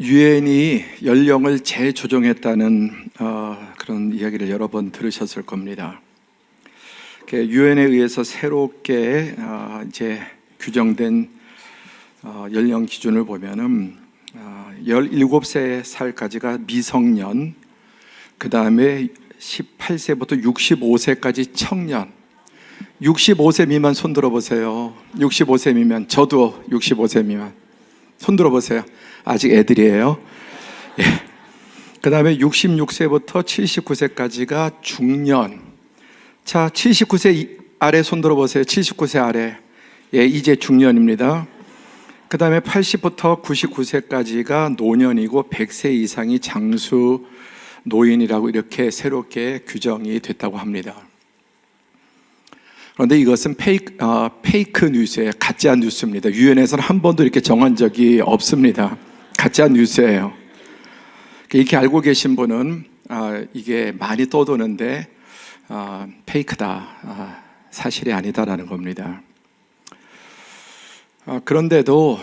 유엔이 연령을 재조정했다는 그런 이야기를 여러 번 들으셨을 겁니다. 유엔에 의해서 새롭게 이제 규정된 연령 기준을 보면은 17살까지가 미성년, 그 다음에 18세부터 65세까지 청년. 65세 미만 손 들어보세요. 65세 미만. 저도 65세 미만. 손 들어보세요. 아직 애들이에요. 예. 그 다음에 66세부터 79세까지가 중년. 자, 79세 아래 손 들어보세요. 79세 아래. 예, 이제 중년입니다. 그 다음에 80부터 99세까지가 노년이고 100세 이상이 장수 노인이라고 이렇게 새롭게 규정이 됐다고 합니다. 그런데 이것은 페이크 뉴스예요. 가짜 뉴스입니다. 유엔에서는 한 번도 이렇게 정한 적이 없습니다. 가짜 뉴스예요. 이렇게 알고 계신 분은 이게 많이 떠도는데 페이크다, 사실이 아니다라는 겁니다. 그런데도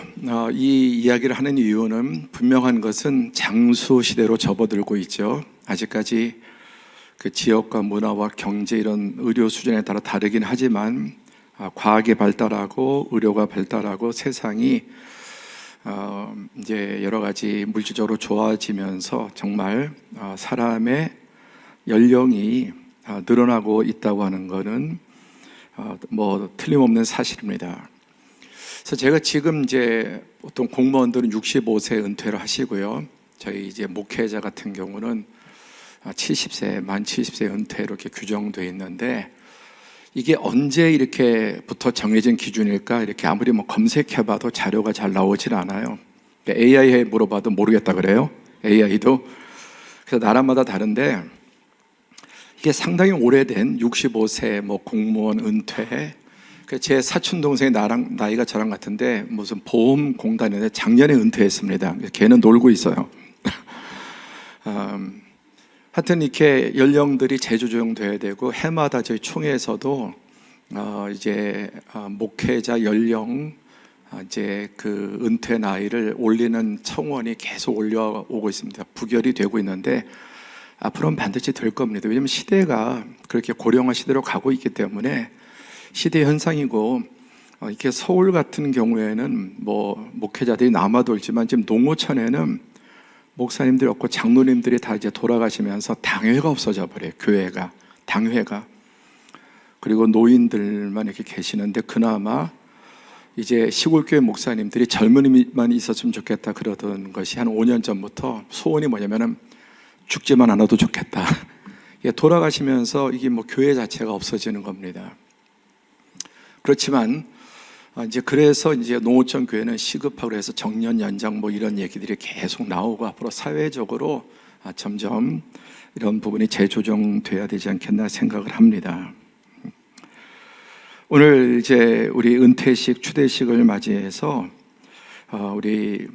이 이야기를 하는 이유는 분명한 것은 장수 시대로 접어들고 있죠. 아직까지 그 지역과 문화와 경제 이런 의료 수준에 따라 다르긴 하지만 과학이 발달하고 의료가 발달하고 세상이 이제 여러 가지 물질적으로 좋아지면서 정말 사람의 연령이 늘어나고 있다고 하는 것은 뭐 틀림없는 사실입니다. 그래서 제가 지금 이제 보통 공무원들은 65세 은퇴를 하시고요. 저희 이제 목회자 같은 경우는 70세, 만 70세 은퇴로 이렇게 규정되어 있는데 이게 언제 이렇게부터 정해진 기준일까? 이렇게 아무리 뭐 검색해봐도 자료가 잘 나오질 않아요. AI에 물어봐도 모르겠다 그래요. AI도. 그래서 나라마다 다른데 이게 상당히 오래된 65세 뭐 공무원 은퇴. 제 사촌 동생이 나이가 저랑 같은데 무슨 보험공단인데 작년에 은퇴했습니다. 걔는 놀고 있어요. 하여튼 이렇게 연령들이 재조정돼야 되고 해마다 저희 총회에서도 이제 목회자 연령 이제 그 은퇴 나이를 올리는 청원이 계속 올려오고 있습니다. 부결이 되고 있는데 앞으로는 반드시 될 겁니다. 왜냐하면 시대가 그렇게 고령화 시대로 가고 있기 때문에 시대 현상이고 이렇게 서울 같은 경우에는 뭐 목회자들이 남아돌지만 지금 농어촌에는 목사님들이 없고 장로님들이 다 이제 돌아가시면서 당회가 없어져 버려요. 교회가, 당회가. 그리고 노인들만 이렇게 계시는데 그나마 이제 시골교회 목사님들이 젊은이만 있었으면 좋겠다 그러던 것이 한 5년 전부터 소원이 뭐냐면은 죽지만 않아도 좋겠다. 돌아가시면서 이게 뭐 교회 자체가 없어지는 겁니다. 그렇지만 이제 그래서 이제 농어촌 교회는 시급하고 해서 정년 연장 뭐 이런 얘기들이 계속 나오고 앞으로 사회적으로 점점 이런 부분이 재조정돼야 되지 않겠나 생각을 합니다. 오늘 이제 우리 은퇴식 추대식을 맞이해서 우리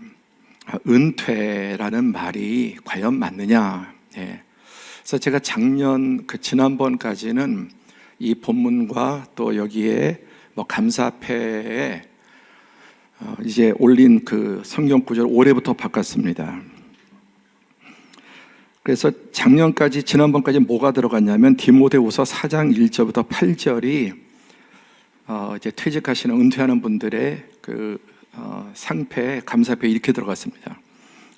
은퇴라는 말이 과연 맞느냐. 그래서 제가 지난번까지는 이 본문과 또 여기에 뭐 감사패에 이제 올린 그 성경 구절을 올해부터 바꿨습니다. 그래서 지난번까지 뭐가 들어갔냐면 디모데후서 4장 1절부터 8절이 이제 퇴직하시는 은퇴하는 분들의 그 상패, 감사패 이렇게 들어갔습니다.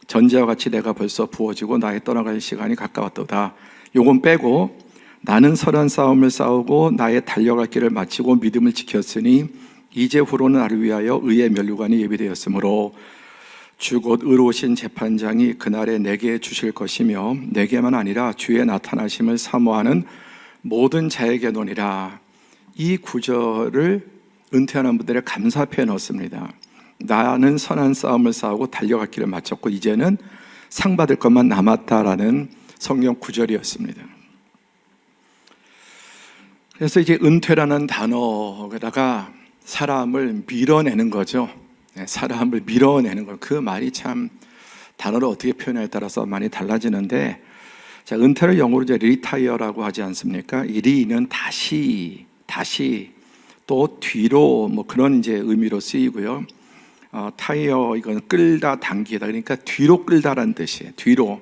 전제와 같이 내가 벌써 부어지고 나의 떠나갈 시간이 가까웠도다. 요건 빼고 나는 선한 싸움을 싸우고 나의 달려갈 길을 마치고 믿음을 지켰으니 이제 후로는 나를 위하여 의의 면류관이 예비되었으므로 주 곧 의로우신 재판장이 그날에 내게 주실 것이며 내게만 아니라 주의 나타나심을 사모하는 모든 자에게노니라. 이 구절을 은퇴하는 분들의 감사패에 넣었습니다. 나는 선한 싸움을 싸우고 달려갈 길을 마쳤고 이제는 상 받을 것만 남았다라는 성경 구절이었습니다. 그래서 이제 은퇴라는 단어에다가 사람을 밀어내는 거죠. 사람을 밀어내는 거. 그 말이 참 단어를 어떻게 표현하에 따라서 많이 달라지는데, 자, 은퇴를 영어로 이제 retire라고 하지 않습니까? 이 리는 다시 또 뒤로 뭐 그런 이제 의미로 쓰이고요. 타이어 이건 끌다 당기다, 그러니까 뒤로 끌다라는 뜻이에요. 뒤로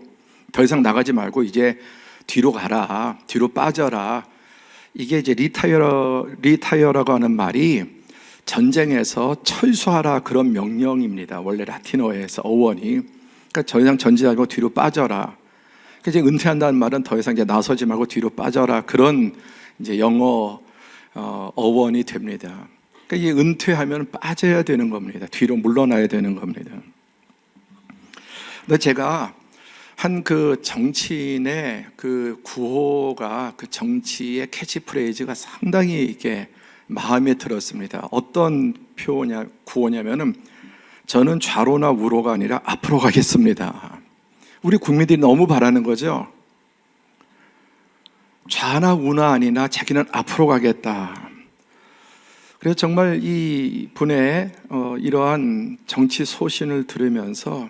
더 이상 나가지 말고 이제 뒤로 가라, 뒤로 빠져라. 이게 이제 리타이어라고 하는 말이 전쟁에서 철수하라 그런 명령입니다. 원래 라틴어에서 어원이. 그러니까 더 이상 전진하지 말고 뒤로 빠져라. 그러니까 이제 은퇴한다는 말은 더 이상 이제 나서지 말고 뒤로 빠져라, 그런 이제 영어 어원이 됩니다. 그러니까 이게 은퇴하면 빠져야 되는 겁니다. 뒤로 물러나야 되는 겁니다. 근데 제가 한 그 정치인의 그 구호가, 그 정치의 캐치프레이즈가 상당히 이게 마음에 들었습니다. 어떤 구호냐면은 저는 좌로나 우로가 아니라 앞으로 가겠습니다. 우리 국민들이 너무 바라는 거죠. 좌나 우나 아니나 자기는 앞으로 가겠다. 그래서 정말 이 분의 이러한 정치 소신을 들으면서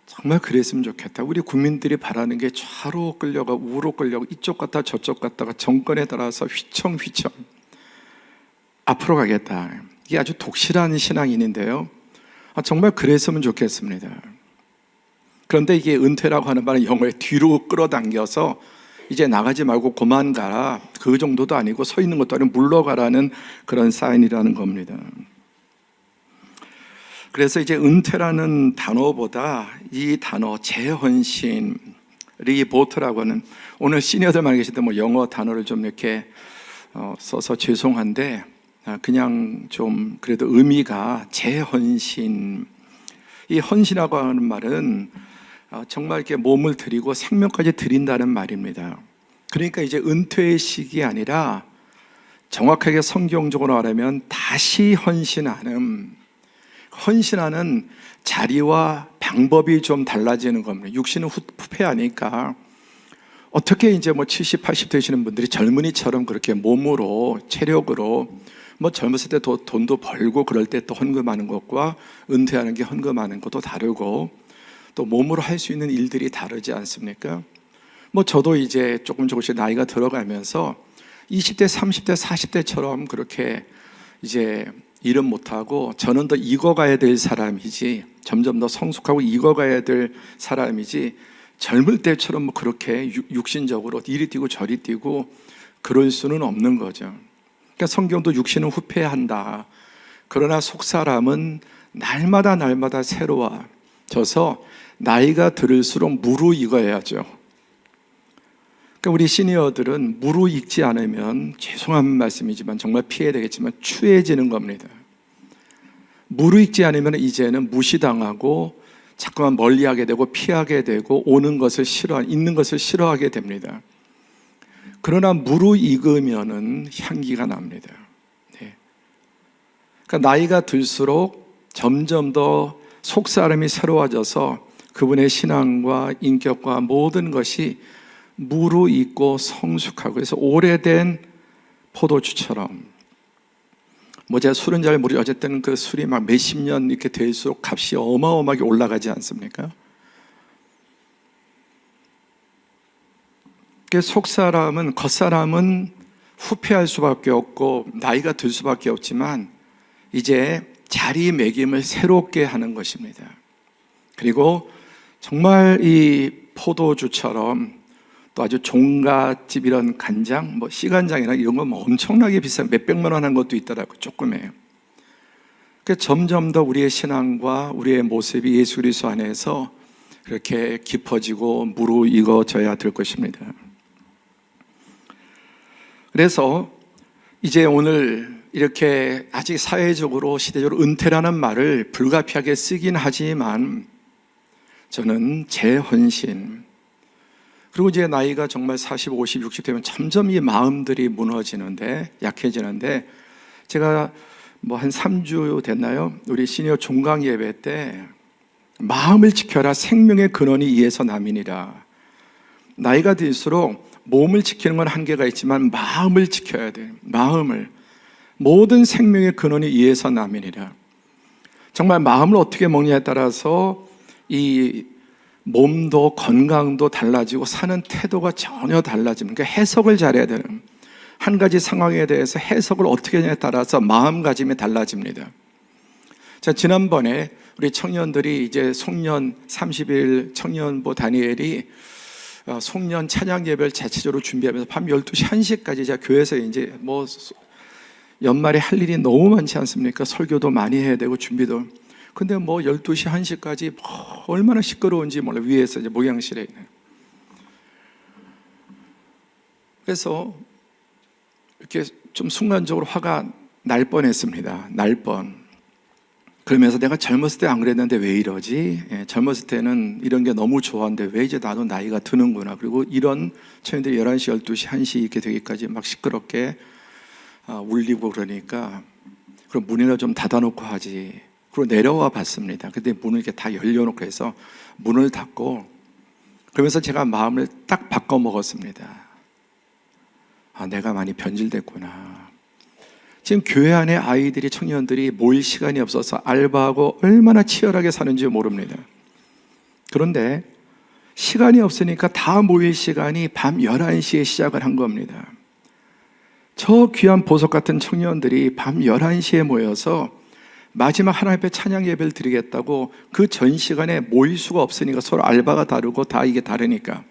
정말 그랬으면 좋겠다. 우리 국민들이 바라는 게 좌로 끌려가 우로 끌려가 이쪽 갔다 저쪽 갔다가 정권에 따라서 휘청휘청 앞으로 가겠다. 이게 아주 독실한 신앙인인데요. 정말 그랬으면 좋겠습니다. 그런데 이게 은퇴라고 하는 말은 영어에 뒤로 끌어당겨서 이제 나가지 말고 그만 가라, 그 정도도 아니고 서 있는 것도 아니고 물러가라는 그런 사인이라는 겁니다. 그래서 이제 은퇴라는 단어보다 이 단어 재헌신, 리보트라고 하는, 오늘 시니어들만 계실 때 뭐 영어 단어를 좀 이렇게 써서 죄송한데 그냥 좀 그래도 의미가 재헌신, 이 헌신이라고 하는 말은 정말 이렇게 몸을 드리고 생명까지 드린다는 말입니다. 그러니까 이제 은퇴의 시기 아니라 정확하게 성경적으로 말하면 다시 헌신하는 자리와 방법이 좀 달라지는 겁니다. 육신은 후패하니까 어떻게 이제 뭐 70, 80 되시는 분들이 젊은이처럼 그렇게 몸으로, 체력으로 뭐 젊었을 때 돈도 벌고 그럴 때 또 헌금하는 것과 은퇴하는 게 헌금하는 것도 다르고 또 몸으로 할 수 있는 일들이 다르지 않습니까? 뭐 저도 이제 조금씩 나이가 들어가면서 20대, 30대, 40대처럼 그렇게 이제 일은 못하고 저는 더 익어가야 될 사람이지, 점점 더 성숙하고 익어가야 될 사람이지, 젊을 때처럼 뭐 그렇게 육신적으로 이리 뛰고 저리 뛰고 그럴 수는 없는 거죠. 그러니까 성경도 육신은 후패한다. 그러나 속사람은 날마다 새로워져서 나이가 들을수록 무르익어야죠. 그러니까 우리 시니어들은 무르익지 않으면, 죄송한 말씀이지만 정말 피해야 되겠지만 추해지는 겁니다. 무르익지 않으면 이제는 무시당하고 자꾸만 멀리하게 되고 피하게 되고 있는 것을 싫어하게 됩니다. 그러나 무르익으면은 향기가 납니다. 네. 그러니까 나이가 들수록 점점 더 속사람이 새로워져서 그분의 신앙과 인격과 모든 것이 무르익고 성숙하고, 그래서 오래된 포도주처럼, 뭐 제가 술은 잘 모르죠. 어쨌든 그 술이 막 몇십 년 이렇게 될수록 값이 어마어마하게 올라가지 않습니까? 속사람은, 겉사람은 후패할 수밖에 없고 나이가 들 수밖에 없지만 이제 자리매김을 새롭게 하는 것입니다. 그리고 정말 이 포도주처럼 또 아주 종갓집 이런 간장, 뭐 씨간장이나 이런 거 뭐 엄청나게 비싼 몇백만 원 한 것도 있더라고요. 조금이에요. 그러니까 점점 더 우리의 신앙과 우리의 모습이 예수 그리스도 안에서 그렇게 깊어지고 무르익어져야 될 것입니다. 그래서 이제 오늘 이렇게 아직 사회적으로 시대적으로 은퇴라는 말을 불가피하게 쓰긴 하지만 저는 재헌신, 그리고 이제 나이가 정말 40, 50, 60 되면 점점 이 마음들이 무너지는데, 약해지는데, 제가 뭐 한 3주 됐나요? 우리 시니어 종강 예배 때 마음을 지켜라, 생명의 근원이 이에서 남이니라. 나이가 들수록 몸을 지키는 건 한계가 있지만 마음을 지켜야 돼요. 마음을. 모든 생명의 근원이 이에서 남이니라. 정말 마음을 어떻게 먹느냐에 따라서 이 몸도 건강도 달라지고 사는 태도가 전혀 달라집니다. 그러니까 해석을 잘해야 되는, 한 가지 상황에 대해서 해석을 어떻게 하냐에 따라서 마음가짐이 달라집니다. 자, 지난번에 우리 청년들이 이제 송년 30일 청년부 다니엘이 송년 찬양 예배를 자체적으로 준비하면서 밤 12시 1시까지 제가 교회에서 이제 뭐 연말에 할 일이 너무 많지 않습니까? 설교도 많이 해야 되고 준비도. 근데 뭐 12시 1시까지 얼마나 시끄러운지 몰라. 위에서 이제 목양실에 있는. 그래서 이렇게 좀 순간적으로 화가 날 뻔했습니다. 날 뻔. 그러면서 내가 젊었을 때 안 그랬는데 왜 이러지? 젊었을 때는 이런 게 너무 좋았는데 왜 이제 나도 나이가 드는구나. 그리고 이런 청년들이 11시, 12시, 1시 이렇게 되기까지 막 시끄럽게 울리고 그러니까 그럼 문이나 좀 닫아놓고 하지. 그리고 내려와 봤습니다. 근데 문을 이렇게 다 열려놓고 해서 문을 닫고 그러면서 제가 마음을 딱 바꿔 먹었습니다. 내가 많이 변질됐구나. 지금 교회 안에 아이들이 청년들이 모일 시간이 없어서 알바하고 얼마나 치열하게 사는지 모릅니다. 그런데 시간이 없으니까 다 모일 시간이 밤 11시에 시작을 한 겁니다. 저 귀한 보석 같은 청년들이 밤 11시에 모여서 마지막 하나님 앞에 찬양 예배를 드리겠다고 그 전 시간에 모일 수가 없으니까 서로 알바가 다르고 다 이게 다르니까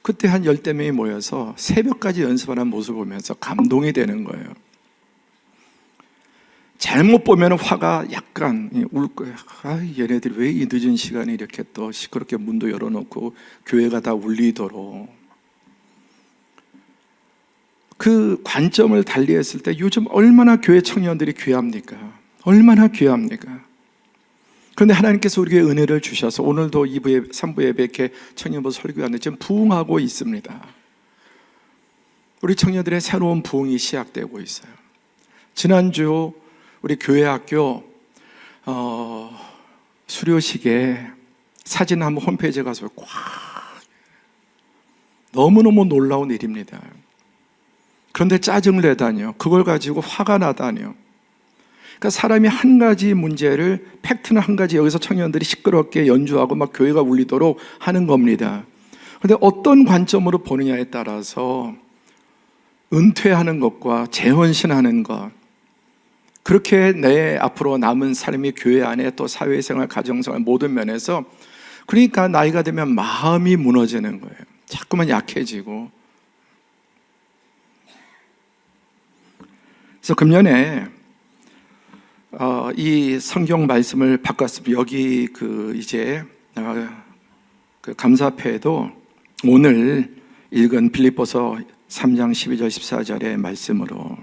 그때 한 10대 명이 모여서 새벽까지 연습하는 모습을 보면서 감동이 되는 거예요. 잘못 보면 화가 약간 울 거예요. 얘네들이 왜 이 늦은 시간에 이렇게 또 시끄럽게 문도 열어놓고 교회가 다 울리도록. 그 관점을 달리했을 때 요즘 얼마나 교회 청년들이 귀합니까? 얼마나 귀합니까? 그런데 하나님께서 우리에게 은혜를 주셔서 오늘도 2부, 3부 예배 이렇게 청년부 설교하는데 지금 부흥하고 있습니다. 우리 청년들의 새로운 부흥이 시작되고 있어요. 지난주 우리 교회 학교 수료식에 사진 한번 홈페이지에 가서 꽉 너무너무 놀라운 일입니다. 그런데 짜증을 내다니요. 그걸 가지고 화가 나다니요. 그러니까 사람이 한 가지 문제를 팩트는 한 가지 여기서 청년들이 시끄럽게 연주하고 막 교회가 울리도록 하는 겁니다. 그런데 어떤 관점으로 보느냐에 따라서 은퇴하는 것과 재헌신하는 것 그렇게 내 앞으로 남은 삶이 교회 안에 또 사회생활, 가정생활 모든 면에서 그러니까 나이가 되면 마음이 무너지는 거예요. 자꾸만 약해지고. 그래서 금년에 이 성경 말씀을 바꿨습니다. 여기 이제 그 감사패에도 오늘 읽은 빌립보서 3장 12절 14절의 말씀으로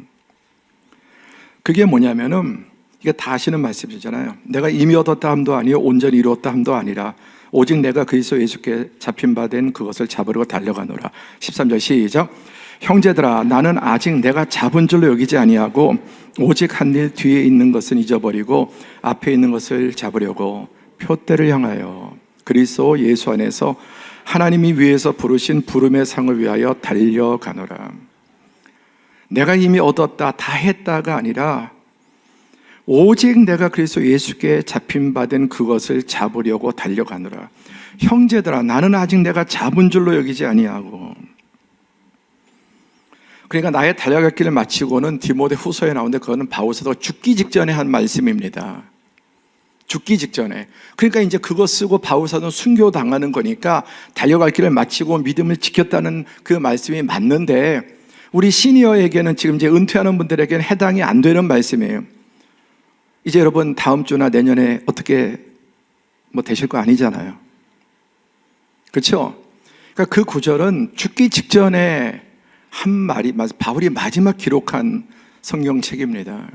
그게 뭐냐면은 이게 다 아시는 말씀이잖아요. 내가 이미 얻었다 함도 아니요 온전히 이루었다 함도 아니라 오직 내가 그리스도 예수께 잡힌 바 된 그것을 잡으려고 달려가노라. 13절 시작. 형제들아 나는 아직 내가 잡은 줄로 여기지 아니하고 오직 한 일 뒤에 있는 것은 잊어버리고 앞에 있는 것을 잡으려고 표대를 향하여 그리스도 예수 안에서 하나님이 위에서 부르신 부름의 상을 위하여 달려가노라. 내가 이미 얻었다 다 했다가 아니라 오직 내가 그리스도 예수께 잡힌 바 된 그것을 잡으려고 달려가노라. 형제들아 나는 아직 내가 잡은 줄로 여기지 아니하고. 그러니까 나의 달려갈 길을 마치고는 디모데 후서에 나오는데 그거는 바울사도가 죽기 직전에 한 말씀입니다. 죽기 직전에. 그러니까 이제 그거 쓰고 바울사도는 순교당하는 거니까 달려갈 길을 마치고 믿음을 지켰다는 그 말씀이 맞는데 우리 시니어에게는 지금 이제 은퇴하는 분들에게는 해당이 안 되는 말씀이에요. 이제 여러분 다음 주나 내년에 어떻게 뭐 되실 거 아니잖아요. 그렇죠? 그러니까 그 구절은 죽기 직전에 한 말이 바울이 마지막 기록한 성경책입니다.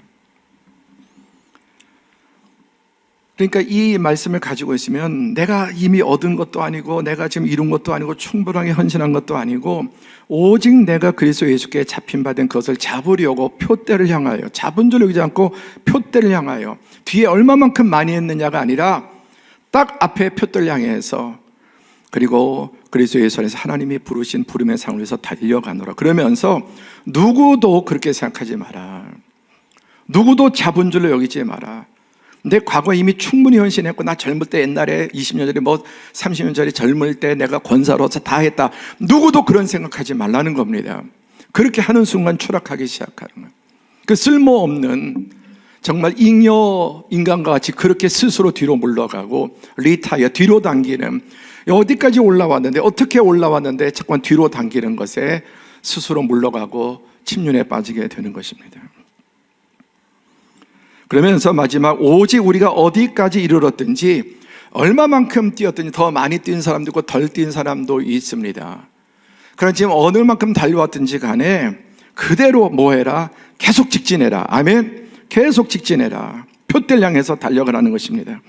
그러니까 이 말씀을 가지고 있으면 내가 이미 얻은 것도 아니고 내가 지금 이룬 것도 아니고 충분하게 헌신한 것도 아니고 오직 내가 그리스도 예수께 잡힌 바 된 것을 잡으려고 표대를 향하여 잡은 줄 여기지 않고 표대를 향하여 뒤에 얼마만큼 많이 했느냐가 아니라 딱 앞에 표대를 향해서 그리고 그리스도 예수 안에서 하나님이 부르신 부름의 상을 위해서 달려가노라. 그러면서 누구도 그렇게 생각하지 마라. 누구도 잡은 줄로 여기지 마라. 내 과거에 이미 충분히 헌신했고 나 젊을 때 옛날에 20년 전에 뭐 30년 전에 젊을 때 내가 권사로서 다 했다. 누구도 그런 생각하지 말라는 겁니다. 그렇게 하는 순간 추락하기 시작하는 거예요. 그 쓸모없는 정말 잉여 인간과 같이 그렇게 스스로 뒤로 물러가고 리타이어, 뒤로 당기는, 어디까지 올라왔는데, 어떻게 올라왔는데 자꾸 뒤로 당기는 것에 스스로 물러가고 침륜에 빠지게 되는 것입니다. 그러면서 마지막, 오직 우리가 어디까지 이르렀든지, 얼마만큼 뛰었든지, 더 많이 뛴 사람도 있고 덜 뛴 사람도 있습니다. 그러나 지금 어느 만큼 달려왔든지 간에 그대로 뭐해라? 계속 직진해라. 아멘. 계속 직진해라. 표대를 향해서 달려가라는 것입니다.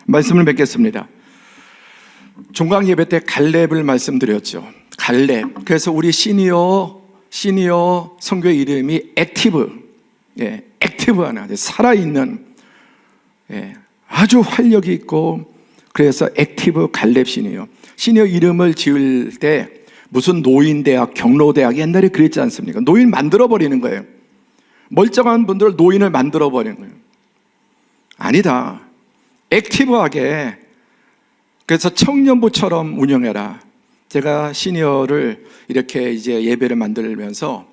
말씀을 맺겠습니다. 종강 예배 때 갈렙을 말씀드렸죠. 갈렙. 그래서 우리 시니어 선교 이름이 액티브. 액티브하나, 살아있는, 아주 활력이 있고, 그래서 액티브 갈렙 시니어 이름을 지을 때 무슨 노인대학, 경로대학, 옛날에 그랬지 않습니까? 노인 만들어버리는 거예요. 멀쩡한 분들 노인을 만들어버리는 거예요. 아니다. 액티브하게, 그래서 청년부처럼 운영해라. 제가 시니어를 이렇게 이제 예배를 만들면서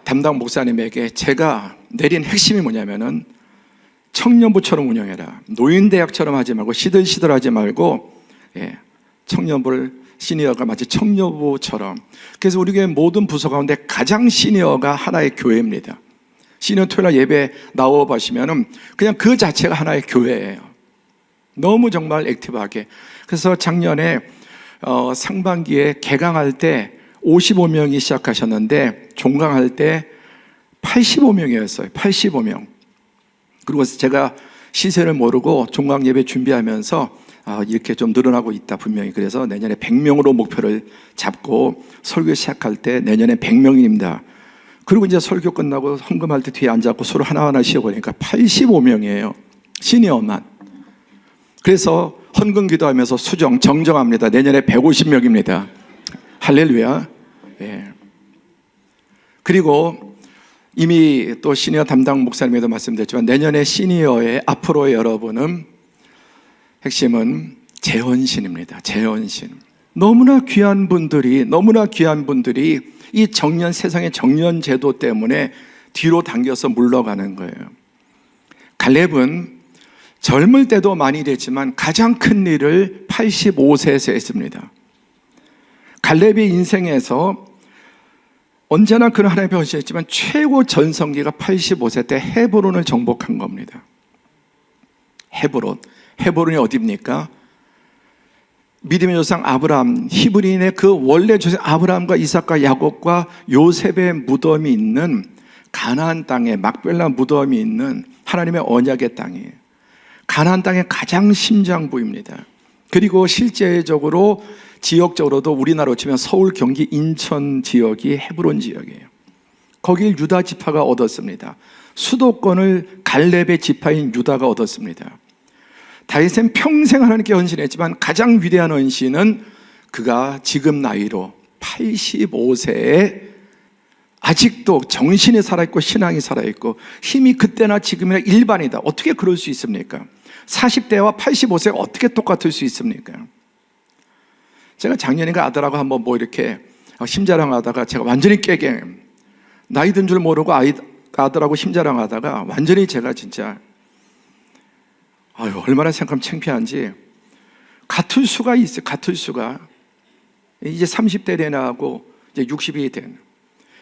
담당 목사님에게 제가 내린 핵심이 뭐냐면은, 청년부처럼 운영해라. 노인대학처럼 하지 말고, 시들시들하지 말고, 청년부를, 시니어가 마치 청년부처럼. 그래서 우리 교회 모든 부서 가운데 가장 시니어가 하나의 교회입니다. 시니어 토요일 예배 나와 보시면은 그냥 그 자체가 하나의 교회예요. 너무 정말 액티브하게. 그래서 작년에 상반기에 개강할 때 55명이 시작하셨는데 종강할 때 85명이었어요. 85명. 그리고 제가 시세를 모르고 종강 예배 준비하면서 이렇게 좀 늘어나고 있다 분명히. 그래서 내년에 100명으로 목표를 잡고 설교 시작할 때 내년에 100명입니다. 그리고 이제 설교 끝나고 헌금할 때 뒤에 앉아서 서로 하나하나 쉬어보니까 85명이에요. 시니어만. 그래서 헌금 기도하면서 정정합니다. 내년에 150명입니다. 할렐루야. 그리고 이미 또 시니어 담당 목사님에도 말씀드렸지만, 내년에 시니어의 앞으로의 여러분은 핵심은 재헌신입니다. 재헌신. 너무나 귀한 분들이 이 세상의 정년 제도 때문에 뒤로 당겨서 물러가는 거예요. 갈렙은 젊을 때도 많이 됐지만 가장 큰 일을 85세에서 했습니다. 갈렙의 인생에서 언제나 그런 하나님의 변신했지만 최고 전성기가 85세 때 헤브론을 정복한 겁니다. 헤브론이 어디입니까? 믿음의 조상 아브라함, 히브리인의 그 원래 조상 아브라함과 이삭과 야곱과 요셉의 무덤이 있는 가나안 땅에, 막벨라 무덤이 있는 하나님의 언약의 땅이에요. 가나안 땅의 가장 심장부입니다. 그리고 실제적으로 지역적으로도 우리나라로 치면 서울, 경기, 인천 지역이 헤브론 지역이에요. 거길 유다 지파가 얻었습니다. 수도권을 갈렙의 지파인 유다가 얻었습니다. 다윗은 평생 하나님께 헌신했지만 가장 위대한 헌신은 그가 지금 나이로 85세에 아직도 정신이 살아있고 신앙이 살아있고 힘이 그때나 지금이나 일반이다. 어떻게 그럴 수 있습니까? 40대와 85세가 어떻게 똑같을 수 있습니까? 제가 작년인가 아들하고 한번 이렇게 심자랑하다가 제가 완전히 깨게, 나이 든 줄 모르고 아들하고 심자랑하다가 완전히 제가 진짜 얼마나 생각하면 창피한지, 같을 수가 있어요. 같을 수가. 이제 30대 되나하고 이제 60이 된.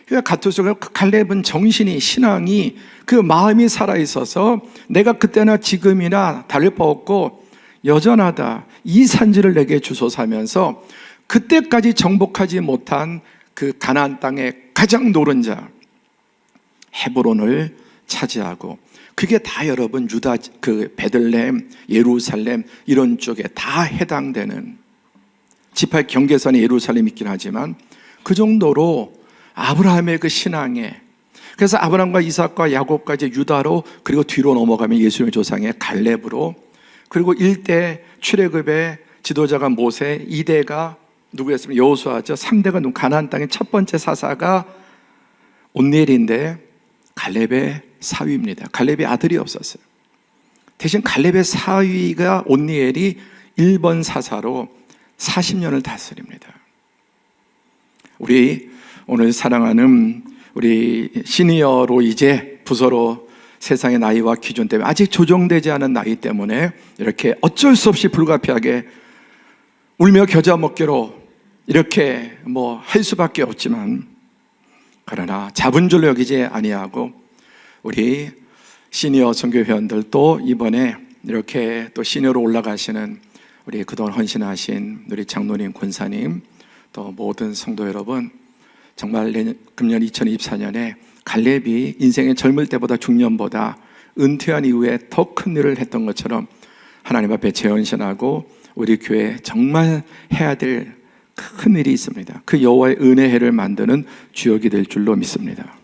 그러니까 같을 수가. 갈렙은 정신이, 신앙이, 그 마음이 살아있어서 내가 그때나 지금이나 다를 바 없고 여전하다. 이 산지를 내게 주소서 하면서 그때까지 정복하지 못한 그 가나안 땅의 가장 노른자 헤브론을 차지하고, 그게 다 여러분 유다, 그 베들레헴, 예루살렘 이런 쪽에 다 해당되는, 지파의 경계선이 예루살렘이 있긴 하지만 그 정도로 아브라함의 그 신앙에, 그래서 아브라함과 이삭과 야곱과 이제 유다로, 그리고 뒤로 넘어가면 예수님의 조상의 갈렙으로, 그리고 1대 출애굽의 지도자가 모세, 2대가 누구였습니까? 여호수아죠. 3대가 가나안 땅의 첫 번째 사사가 온니엘인데 갈렙의 사위입니다. 갈렙의 아들이 없었어요. 대신 갈렙의 사위가 온니엘이 1번 사사로 40년을 다스립니다. 우리 오늘 사랑하는 우리 시니어로 이제 부서로 세상의 나이와 기준 때문에 아직 조정되지 않은 나이 때문에 이렇게 어쩔 수 없이 불가피하게 울며 겨자 먹기로 이렇게 할 수밖에 없지만, 그러나 잡은 줄로 여기지 아니하고 우리 시니어 선교회원들도 이번에 이렇게 또 시니어로 올라가시는 우리 그동안 헌신하신 우리 장로님, 권사님, 또 모든 성도 여러분, 정말 금년 2024년에 갈렙이 인생의 젊을 때보다 중년보다 은퇴한 이후에 더 큰 일을 했던 것처럼 하나님 앞에 재헌신하고 우리 교회에 정말 해야 될 큰 일이 있습니다. 그 여호와의 은혜회를 만드는 주역이 될 줄로 믿습니다.